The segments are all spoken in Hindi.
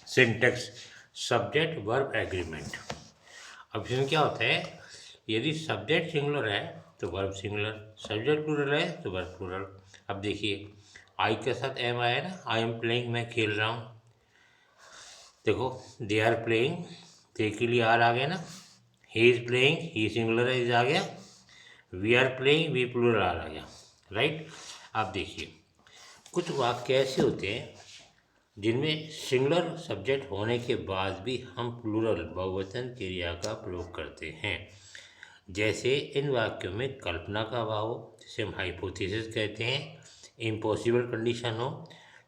Syntax subject verb agreement. अब इसमें क्या होता है, यदि सब्जेक्ट सिंगुलर है तो वर्ब सिंगुलर, सब्जेक्ट प्लूरल है तो वर्ब प्लूरल। अब देखिए आई के साथ एम आया ना, आई एम प्लेइंग, मैं खेल रहा हूँ। देखो दे आर प्लेइंग, दे के लिए आर आ गया ना, he is playing, he singular is आ गया, we are playing, we plural are आ गया, राइट। अब देखिए कुछ वाक्य ऐसे होते हैं जिनमें सिंगुलर सब्जेक्ट होने के बाद भी हम प्लूरल बहुवचन क्रिया का प्रयोग करते हैं। जैसे इन वाक्यों में कल्पना का भाव हो, जिसे हम हाइपोथेसिस कहते हैं, इम्पॉसिबल कंडीशन हो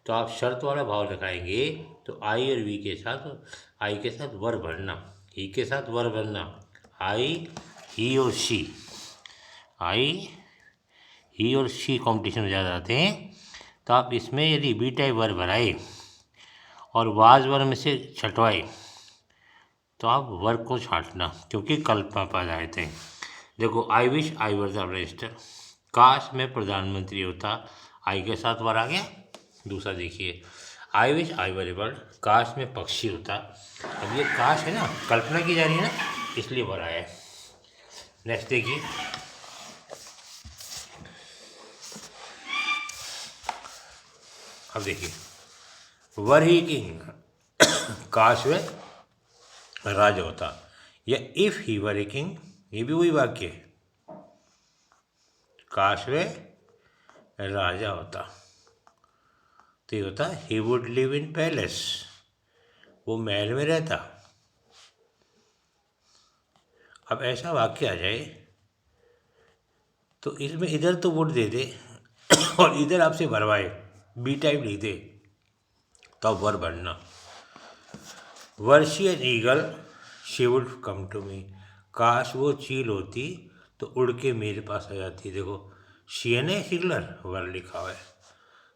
तो आप शर्त वाला भाव लगाएंगे। तो आई और वी के साथ, आई के साथ वर भरना, ही के साथ वर भरना, आई ही और शी, आई ही और शी कॉम्पिटिशन में ज़्यादा आते हैं। तो आप इसमें यदि बी टाइप वर भराए और वाज वर में से छटवाए तो आप वर्ग को छांटना, क्योंकि कल्पना पद आए थे। देखो I wish I were the prime minister, काश मैं प्रधानमंत्री होता, आई के साथ वर आ गया। दूसरा देखिए I wish I were A bird, काश मैं पक्षी होता। अब ये काश है ना, कल्पना की जा रही है ना, इसलिए वर आया है। नेक्स्ट देखिए अब देखिए वर ही किंग, काश वह राजा होता, या if he were a king, ये भी वही वाक्य है, काश वह राजा होता। तो ये होता he would live in palace, वो महल में रहता। अब ऐसा वाक्य आ जाए तो इसमें इधर तो वुड दे दे और इधर आपसे भरवाए, बी टाइप लिख दे, तो अब वर भरना। Were she an eagle she would come to me, काश वो चील होती तो उड़ के मेरे पास आ जाती। देखो she an a singular, were लिखा हुआ है।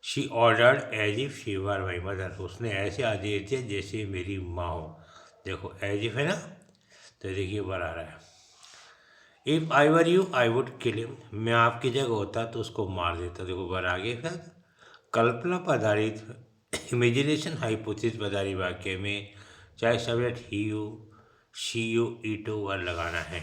She ordered as if she were my mother, उसने ऐसे आदेश दिए जैसे मेरी माँ हो। देखो एज इफ है ना, तो देखिए वर आ रहा है। If I were you I would kill him, मैं आपकी जगह होता तो उसको मार देता। देखो वर आ गया। फिर कल्पना पर आधारित इमेजिनेशन हाइपोथेसिस पर आधारित वाक्य में चाहे subject he you she you it हो, वर लगाना है।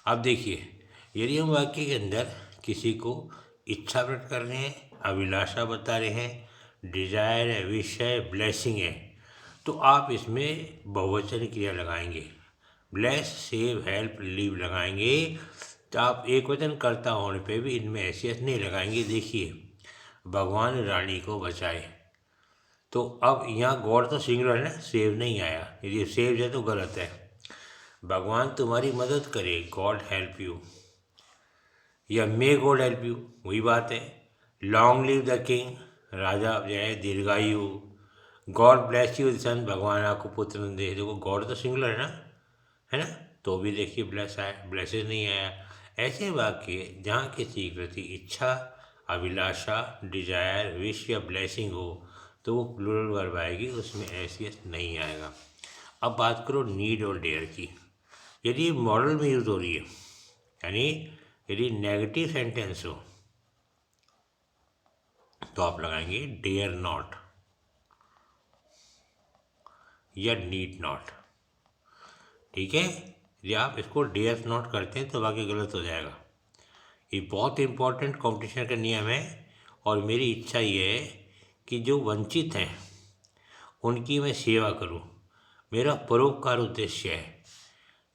अब देखिए यदि हम वाक्य के अंदर किसी को इच्छा प्रकट कर रहे हैं, अभिलाषा बता रहे हैं, डिजायर है, विश है, ब्लेसिंग है, तो आप इसमें बहुवचन क्रिया लगाएंगे। ब्लेस, सेव, हेल्प, लीव लगाएंगे। तो आप एक वचन कर्ता होने पे भी इनमें हैसियत नहीं लगाएंगे। देखिए भगवान रानी को बचाए, तो अब यहाँ गॉड तो सिंगुलर है ना, सेव नहीं आया, यदि सेव है तो गलत है। भगवान तुम्हारी मदद करे, गॉड हेल्प यू, या मे गॉड हेल्प यू, वही बात है। लॉन्ग लिव द किंग, राजा जो है दीर्घायु। गॉड ब्लेस यू सन, भगवान आपको पुत्र दे। देखो गॉड तो सिंगुलर है ना, तो भी देखिए ब्लेस आया, ब्लेसेस नहीं आया। ऐसे वाक्य जहाँ किसी प्रति इच्छा, अभिलाषा, डिजायर, विश या ब्लेसिंग हो तो वो प्लूरल वर्ब आएगी, उसमें हैसियत नहीं आएगा। अब बात करो नीड और डेयर की। यदि मॉडल में यूज हो रही है, यानी यदि नेगेटिव सेंटेंस हो तो आप लगाएंगे डेयर नॉट या नीड नॉट, ठीक है। यदि आप इसको डेयर नॉट करते हैं तो बाकी गलत हो जाएगा। ये बहुत इंपॉर्टेंट कंपटीशन का नियम है, और मेरी इच्छा ये है कि जो वंचित हैं उनकी मैं सेवा करूं, मेरा परोपकार उद्देश्य है।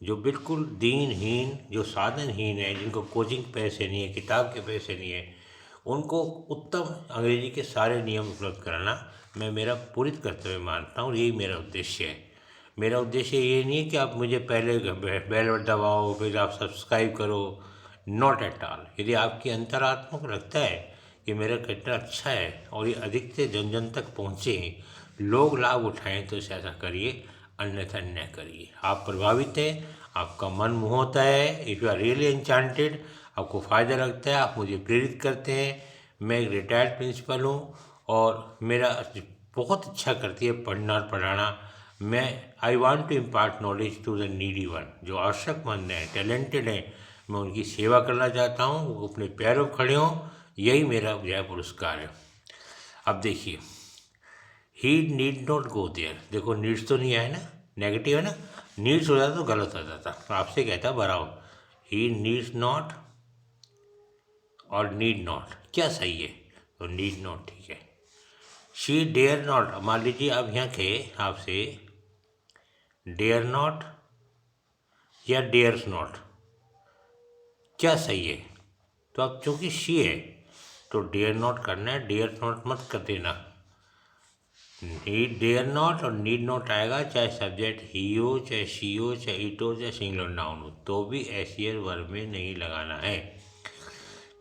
जो बिल्कुल दीनहीन, जो साधनहीन है, जिनको कोचिंग पैसे नहीं है, किताब के पैसे नहीं है, उनको उत्तम अंग्रेजी के सारे नियम उपलब्ध कराना मैं मेरा पूरी कर्तव्य मानता हूँ। यही मेरा उद्देश्य है। मेरा उद्देश्य ये नहीं है कि आप मुझे पहले बेल दबाओ फिर आप सब्सक्राइब करो, नॉट एट ऑल। यदि आपकी अंतरात्मा को लगता है कि मेरा कितना अच्छा है और ये अधिक से जन जन तक पहुँचे, लोग लाभ उठाएं, तो ऐसा करिए, अन्यथा न करिए। आप प्रभावित हैं, आपका मन मोह होता है, if you are really enchanted, आपको फ़ायदा लगता है, आप मुझे प्रेरित करते हैं। मैं एक रिटायर्ड प्रिंसिपल हूँ और मेरा बहुत अच्छा करती है पढ़ना और पढ़ाना। मैं I want to impart knowledge to the needy one, जो आवश्यकमंद हैं, टैलेंटेड हैं, मैं उनकी सेवा करना चाहता हूँ, वो अपने पैरों पर खड़े हों, यही मेरा यह पुरस्कार है। अब देखिए ही नीड नॉट गो देयर। देखो नीड्स तो नहीं आया ना, नेगेटिव है ना, नीड्स हो जाता तो गलत हो जाता। तो आपसे कहता बराओ, ही नीड्स नॉट और नीड नॉट, क्या सही है? तो नीड नॉट ठीक है। शी डेयर नॉट, मान लीजिए अब यहाँ के आपसे डेयर नॉट या डेयर्स नॉट, क्या सही है? तो अब चूंकि शी है तो डेयर नॉट करना है, डेयर नॉट मत कर देना। नीड डेयर नॉट और नीड नॉट आएगा, चाहे सब्जेक्ट ही हो, चाहे शी हो, चाहे इट हो, चाहे सिंगुलर नाउन हो, तो भी एसियर वर्ब में नहीं लगाना है।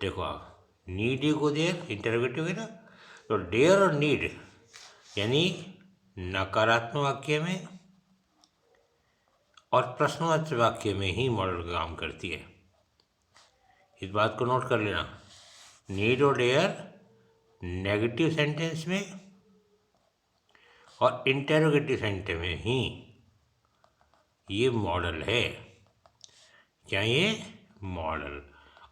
देखो आप, नीड को देयर इंटरोगेटिव है ना, तो डेयर और नीड यानी नकारात्मक वाक्य में और प्रश्नवाचक वाक्य में ही मॉडल का काम करती है। इस बात को नोट कर लेना। नीड और डेयर नेगेटिव सेंटेंस में और इंटेरोगेटिव सेंटेंस में ही ये मॉडल है। क्या ये मॉडल?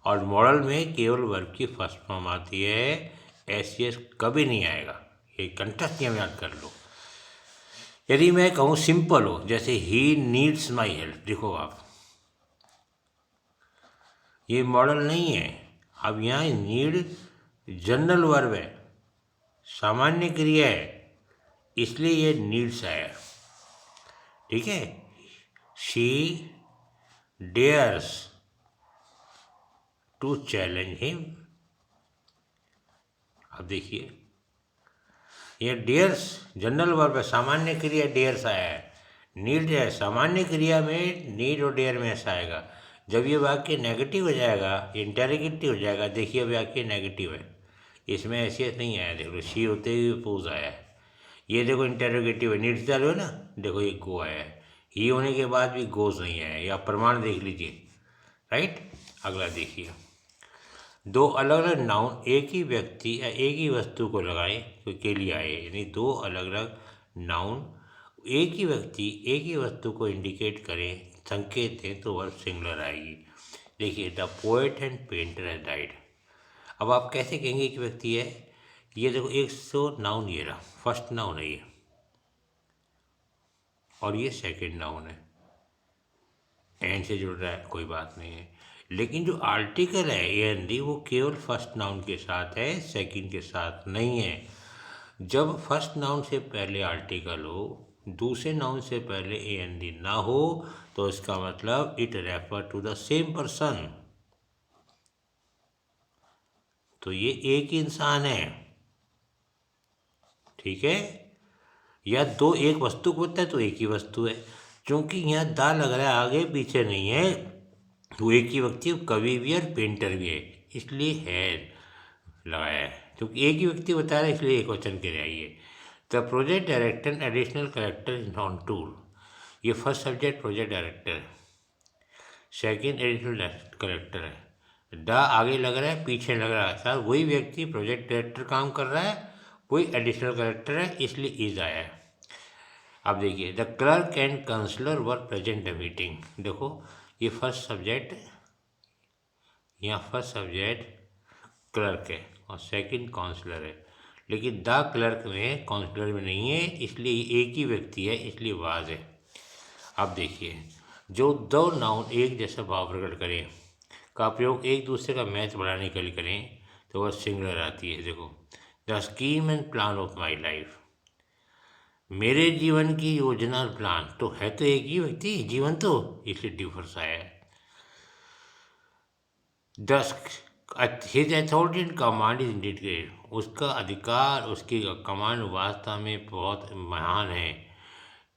और मॉडल में केवल वर्ब की फर्स्ट फॉर्म आती है, एस कभी नहीं आएगा। ये कंठस्थ नियम याद कर लो। यदि मैं कहूँ सिंपल हो, जैसे ही नीड्स माई हेल्प, देखो आप, ये मॉडल नहीं है। अब यहाँ नीड जनरल वर्ब है, सामान्य क्रिया है, इसलिए ये नीड्स आया। ठीक है, she dares to challenge him. अब देखिए, ये डेयर्स जनरल वर्ब है, सामान्य क्रिया डेयर्स आया है। नीड है, सामान्य क्रिया में नीड और डेयर में ऐसा आएगा। जब ये वाक्य नेगेटिव हो जाएगा, इंटेरोगेटिव हो जाएगा, देखिए वाक्य नेगेटिव है, इसमें ऐसी नहीं आया। देखो शी होते ही पोज आया है, ये देखो इंटेरोगेटिव है, नीड्स डालो है ना, देखो ये गो आया है, ही होने के बाद भी गोज नहीं आया, या प्रमाण देख लीजिए। राइट, अगला देखिए, दो अलग अलग नाउन एक ही व्यक्ति या एक ही वस्तु को लगाए तो के लिए आए, यानी दो अलग अलग नाउन एक ही व्यक्ति एक ही वस्तु को इंडिकेट करें, संकेत दें, तो वर्ब सिंगुलर आएगी। देखिए, the poet and painter has died. अब आप कैसे कहेंगे कि व्यक्ति है? ये देखो, एक सो नाउन ये रहा, फर्स्ट नाउन है ये, और ये सेकंड नाउन है, एंड से जुड़ रहा है, कोई बात नहीं है। लेकिन जो आर्टिकल है ए एन डी, वो केवल फर्स्ट नाउन के साथ है, सेकंड के साथ नहीं है। जब फर्स्ट नाउन से पहले आर्टिकल हो, दूसरे नाउन से पहले ए एन डी ना हो, तो इसका मतलब it refer to the same person. तो ये एक इंसान है, ठीक है, या दो एक वस्तु को होता है तो एक ही वस्तु है। क्योंकि यहाँ दा लग रहा है, आगे पीछे नहीं है, तो एक ही व्यक्ति कवि भी है और पेंटर भी है, इसलिए है लगाया है। क्योंकि एक ही व्यक्ति बता रहा है, इसलिए एक वचन के लिए आइए। The project director additional collector is non tool. ये फर्स्ट सब्जेक्ट प्रोजेक्ट डायरेक्टर है, सेकेंड एडिशनल कलेक्टर है। द आगे लग रहा है, पीछे लग रहा है, सर वही व्यक्ति प्रोजेक्ट डायरेक्टर काम कर रहा है, कोई एडिशनल कलेक्टर है, इसलिए इज आया है। अब देखिए, the clerk and counsellor were present the meeting. देखो, ये फर्स्ट सब्जेक्ट, यहाँ फर्स्ट सब्जेक्ट क्लर्क है और सेकंड काउंसलर है, लेकिन द क्लर्क में काउंसलर में नहीं है, इसलिए एक ही व्यक्ति है, इसलिए वाज है। अब देखिए, जो दो नाउन एक जैसा भाव प्रकट करें का प्रयोग एक दूसरे का मैच बढ़ाने के लिए करें, तो वह सिंगुलर आती है। देखो, the scheme and plan of my life, मेरे जीवन की योजना प्लान, तो है तो एक ही व्यक्ति जीवन, तो इसलिए डिफरेंस आया है। His authority and command is indicated, उसका अधिकार, उसकी कमांड वास्तव में बहुत महान है।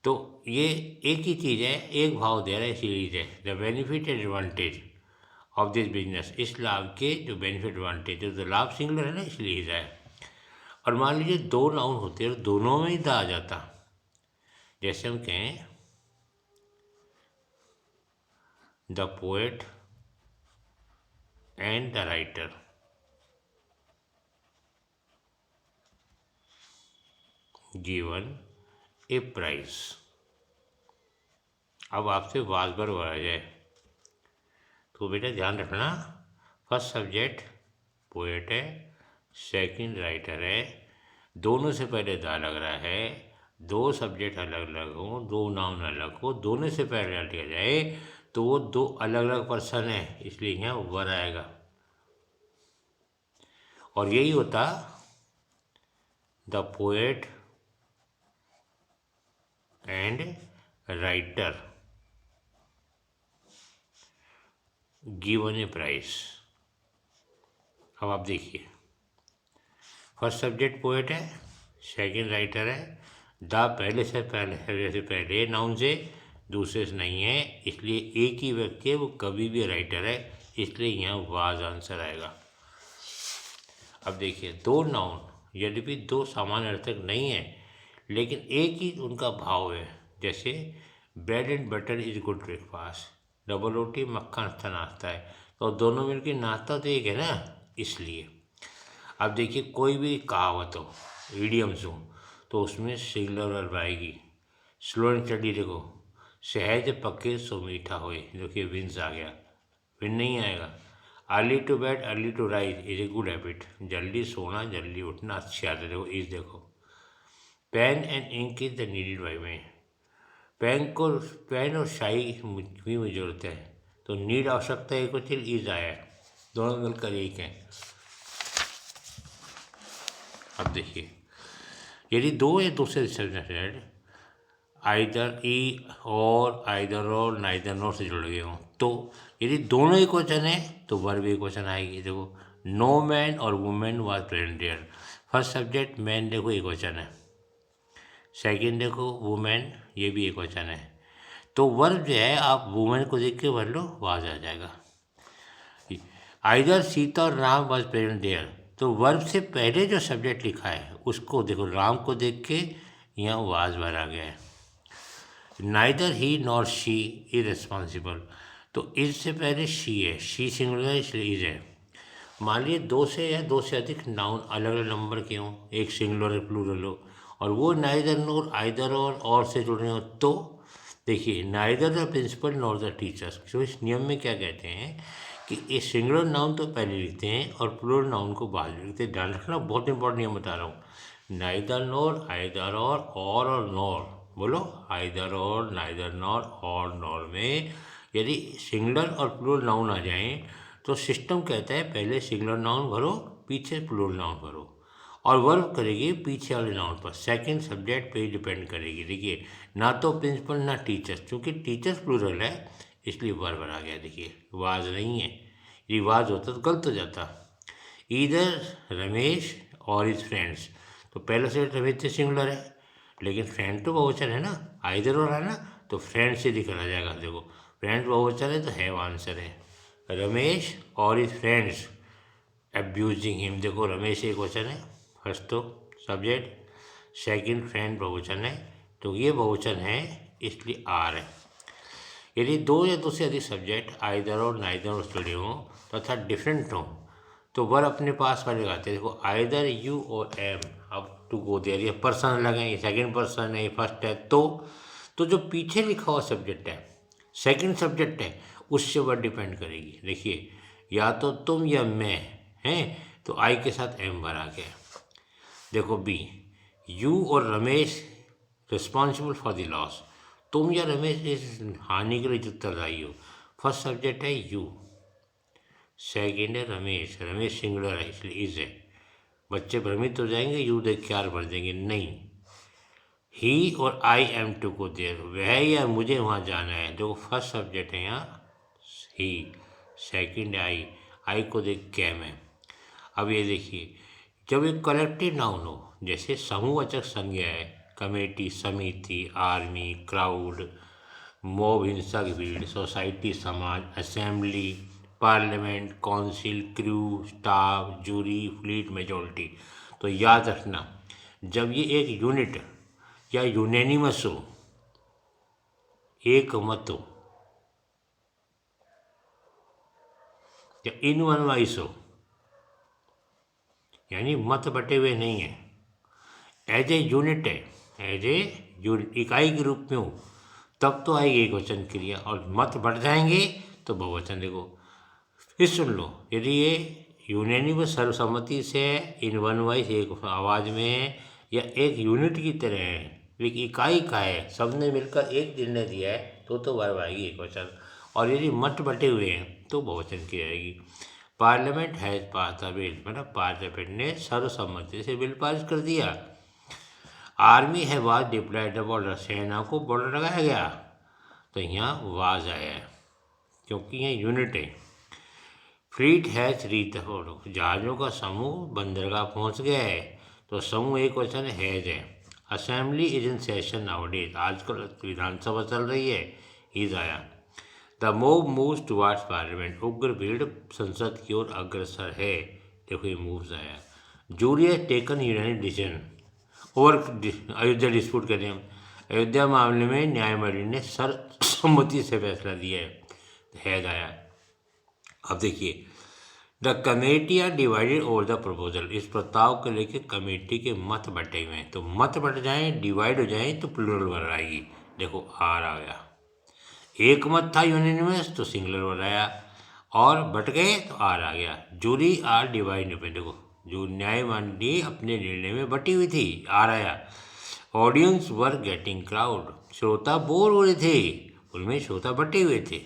तो ये एक ही चीज़ है, एक भाव दे रहा है, सीरीज है। The benefit and advantage of this business, इस लाभ के जो बेनिफिट एडवांटेज, तो लाभ सिंगुलर है ना, इसलिए इज है। और मान लीजिए दो नाउन होते हैं, दोनों में ही द आ जाता, जैसे हम कहें the poet and the writer, given a prize. अब आपसे वाजबर हो जाए, तो बेटा ध्यान रखना, फर्स्ट सब्जेक्ट पोएट है, सेकंड राइटर है, दोनों से पहले द लग रहा है, दो सब्जेक्ट अलग अलग हो, दो नाउन अलग हो, दोनों से पहले लिया जाए तो वो दो अलग अलग पर्सन है, इसलिए यहाँ वर आएगा। और यही होता the poet and writer given a prize. अब आप देखिए, फर्स्ट सब्जेक्ट पोएट है, सेकंड राइटर है, द पहले से पहले नाउन से, दूसरे से नहीं है, इसलिए एक ही व्यक्ति है, वो कभी भी राइटर है, इसलिए यहाँ वाज आंसर आएगा। अब देखिए, दो नाउन यद्यपि दो समान अर्थक नहीं है, लेकिन एक ही उनका भाव है। जैसे bread and butter is good breakfast, double रोटी मक्खन अच्छा नाश्ता है, तो दोनों मिलकर नाश्ता तो एक है ना, इसलिए। अब देखिए, कोई भी कहावत हो, इडियम्स हो, तो उसमें सिंगुलर वर्ब आएगी। स्लो एंड स्टडी देखो, सहज पके सो मीठा होए, देखिए विंस आ गया, विन नहीं आएगा। Early to bed early to rise is a good habit, जल्दी सोना जल्दी उठना अच्छी आदत है, देखो इज देखो। Pen and ink is the needed by में, पेन और शाई भी मुझे जरूरत है, तो नीड आवश्यकता एक होती इज आया है, दोनों मिलकर एक हैं। अब देखिए, यदि दो या दो से सब्जेक्ट आइदर ई और नाइदर नॉर से जुड़ गए हों, तो यदि दोनों एक वचन है तो वर्ब एक वचन आएगी। देखो, नो मैन और women was present there, first subject man देखो एक वचन है, सेकंड देखो वुमेन, ये भी एक वचन है, तो वर्ब जो है आप वुमेन को देख के भर लो, वाज आ जाएगा। आइदर सीता और राम वाज प्रेजेंट देयर, तो वर्ब से पहले जो सब्जेक्ट लिखा है उसको देखो, राम को देख के यहाँ वाज भरा गया है। Neither he nor she is responsible, तो इज से पहले शी है, शी सिंगुलर इसलिए इज है। मान लीजिए दो से या दो से अधिक नाउन अलग अलग नंबर के हों, एक सिंगुलर प्लूरल हो, और वो नाइदर नोर आइदर और से जुड़ रहे हो, तो देखिए neither the principal nor the teachers. तो इस नियम में क्या कहते हैं कि ये सिंगुलर नाउन तो पहले लिखते हैं और प्लूरल नाउन को बाद में लिखते हैं। ध्यान रखना, बहुत इंपॉर्टेंट नियम बता रहा हूँ। नाइदर नोर आइदर और नॉर, बोलो आइदर और नाइदर नॉर और नॉर में यदि सिंगुलर और प्लूरल नाउन आ जाएं तो सिस्टम कहता है पहले सिंगुलर नाउन भरो, पीछे प्लूरल नाउन भरो, और वर्ब करेगी पीछे वाले नाउन पर, सेकंड सब्जेक्ट पे ही डिपेंड करेगी। देखिए, ना तो प्रिंसिपल ना टीचर्स, क्योंकि टीचर्स प्लूरल है इसलिए वर्ब आ गया। देखिए, वाज नहीं है, यदि वाज होता तो गलत हो जाता। इधर रमेश और इज फ्रेंड्स, तो पहले से रमेश से सिंगुलर है, लेकिन फ्रेंड तो बहुवचन है ना, आइदर और है ना, तो फ्रेंड से दिखा जाएगा। देखो, फ्रेंड बहुवचन है तो हैव आंसर है। रमेश और इज फ्रेंड्स अब्यूजिंग हिम, देखो रमेश एक वचन है, फर्स्ट तो सब्जेक्ट, सेकंड फ्रेंड बहुवचन है, तो ये बहुवचन है इसलिए आर है। यदि दो या दो से अधिक सब्जेक्ट आइदर और नाइदर और जुड़े हों तथा डिफरेंट हों तो वर्ब अपने पास वाले लगाते हैं। देखो, आइदर यू और एम, अब टू गो देयर, ये पर्सन अलग है, ये सेकंड पर्सन है, ये फर्स्ट है, तो जो पीछे लिखा हुआ सब्जेक्ट है, सेकंड सब्जेक्ट है, उससे वर्ब डिपेंड करेगी। देखिए, या तो तुम या मैं हैं, तो आई के साथ एम भरा गया। देखो बी, यू और Ramesh responsible for the loss, तुम या रमेश इस हानि के लिए उत्तरदायी हो, फर्स्ट सब्जेक्ट है यू, सेकेंड है रमेश, रमेश सिंगुलर है इसलिए इज है। बच्चे भ्रमित हो जाएंगे, यू देख के आर भर देंगे, नहीं। ही और आई एम टू को देर, वह या मुझे वहाँ जाना है, देखो फर्स्ट सब्जेक्ट है यहाँ ही, सेकेंड आई को देख के एम है। अब ये देखिए, जब एक कलेक्टिव नाउन हो, जैसे समूहवाचक संज्ञा है, कमेटी, समिति, आर्मी, क्राउड, मॉब हिंसा की भीड़, सोसाइटी समाज, assembly, parliament, council, crew, staff, jury, fleet, majority, तो याद रखना जब ये एक यूनिट या यूनेनिमस हो, एक मत हो या इन वन वाइस हो, यानी मत बटे हुए नहीं है, एज ए यूनिट है, एज ए इकाई के रूप में हो, तब तो आएगी एक वचन क्रिया, और मत बढ़ जाएंगे तो बहुवचन। देखो फिर सुन लो, यदि ये यूनानिमस सर्वसम्मति से इन वन वॉइस एक आवाज़ में या एक यूनिट की तरह है, एक इकाई का है, सबने मिलकर एक निर्णय दिया है तो वर्ब आएगी एक वचन। और यदि मत बटे हुए हैं तो बहुवचन की आएगी। Parliament has pass the bill, मतलब पार्लियामेंट ने सर्वसम्मति से बिल पास कर दिया। आर्मी है वाज डिप्लॉयड द बॉर्डर, सेना को बॉर्डर लगाया गया, तो यहाँ वाज आया है क्योंकि यहाँ यूनिट है। Fleet has reach the port, जहाज़ों का समूह बंदरगाह पहुँच गया है, तो समूह एक वचन हैज है। Assembly is in session nowadays, आजकल विधानसभा चल रही है, इज आया। The mob moves towards parliament, उग्र भीड़ संसद की ओर अग्रसर है, देखो ये मूव्स आया। Jury has taken unanimous decision over Ayodhya dispute करें, अयोध्या मामले में न्यायमंडली ने सर्वसम्मति से फैसला दिया है, हैज आया। अब देखिए, the committee are divided over the proposal, इस प्रस्ताव को लेकर कमेटी के मत बटे हुए हैं, तो मत बट जाएं, डिवाइड हो जाएं तो प्लूरल वर्ड आएगी। देखो आर आ गया, एक मत था यूनानिमस तो सिंगुलर वर्ड आया, और बट गए तो आर आ गया। जूरी आर डिवाइड पे, देखो जो न्यायमंडली अपने निर्णय में बटी हुई थी, आर आया। ऑडियंस वर गेटिंग क्राउड, श्रोता बोर हो रहे थे, उनमें श्रोता बटे हुए थे,